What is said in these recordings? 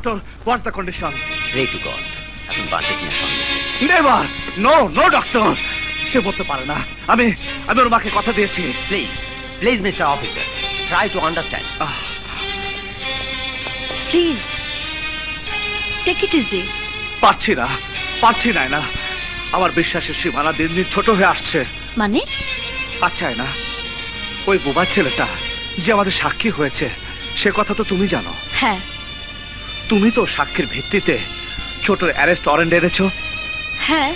doctor, what's the condition? Pray to God. এখন বাঁচে কিনা সন্দেহ। Never! No, no, doctor! সে বলতে পারে না। আমি ওর মাকে কথা দিয়েছি। Please, Mr. Officer, try to understand. Please take it easy. পারছি না। আমার বিশ্বাসের সীমানা দিন দিন ছোট হয়ে আসছে। মানে? আচ্ছা না, ওই বোবা ছেলেটা যে আমাদের সাক্ষী হয়েছে সে কথা তো তুমি জানো। হ্যাঁ। তুমি তো সাক্ষীর ভিত্তিতে ছোটর অ্যারেস্ট ওয়ারেন্ট এনেছো। হ্যাঁ।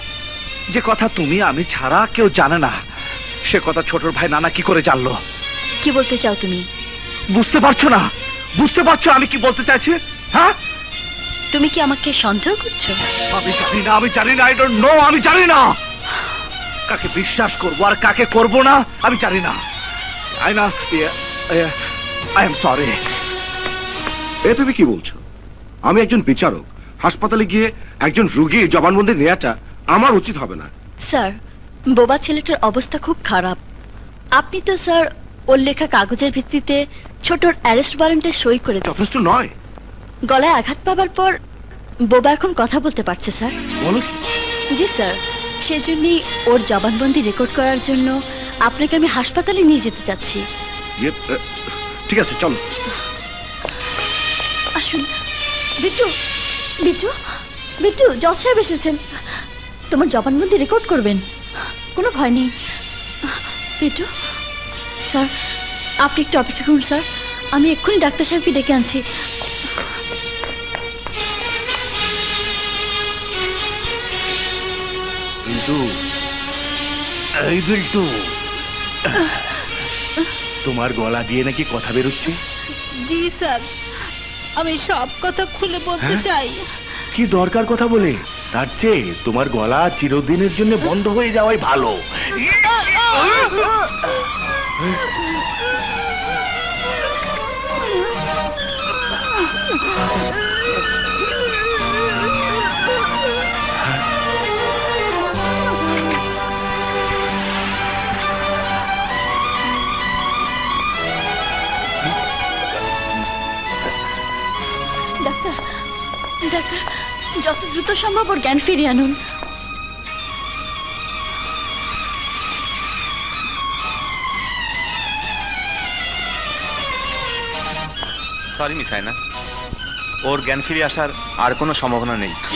যে কথা তুমি আমি ছাড়া কেউ জানে না সে কথা ছোটর ভাই নানা কি করে জানলো? কি বলতে চাও তুমি? বুঝতে পারছো না? বুঝতে পারছো আমি কি বলতে চাইছি? হ্যাঁ, তুমি কি আমাকে সন্দেহ করছো? আমি জানি না, আই ডোন্ট নো, আমি জানি না কাকে বিশ্বাস করবো আর কাকে করবো না, আমি জানি না। I am sorry. এ তুমি কি বলছো? আমি একজন বিচারক, হাসপাতালে গিয়ে একজন রোগীর জবানবন্দি নেওয়াটা আমার উচিত হবে না। স্যার, বোবা ছেলেটার অবস্থা খুব খারাপ। আপনি তো স্যার ওর লেখা কাগজের ভিত্তিতে ছোটর অ্যারেস্ট ওয়ারেন্টে সই করে যথেষ্ট নয়। গলায় আঘাত পাবার পর বোবা এখন কথা বলতে পারছে স্যার। বলো কি? জি স্যার, সেজন্যই ওর জবানবন্দি রেকর্ড করার জন্য আপনাকে আমি হাসপাতালে নিয়ে যেতে চাচ্ছি। ঠিক আছে, চলো। আসুন। বিট্টু, জজ সাহেব এসেছেন। তোমার জবানবন্দি রেকর্ড করবেন, কোনো ভয় নেই। বিট্টু স্যার, আপনি একটু অপেক্ষা করুন স্যার, আমি এক্ষুনি ডাক্তার সাহেবকে ডেকে আনছি। বিল্টু, তোমার গলা দিয়ে নাকি কথা বেরোচ্ছে? জি স্যার, আমি সব কথা খুলে বলতে চাই। কি দরকার কথা বলে? তার চেয়ে তোমার গলা চিরদিনের জন্য বন্ধ হয়ে যাওয়াই ভালো। ডাক্তার, যত দ্রুত সম্ভব ওর জ্ঞান ফিরিয়ে আনুন। সরি মিস আয়না, ওর জ্ঞান ফিরে আসার আর কোনো সম্ভাবনা নেই।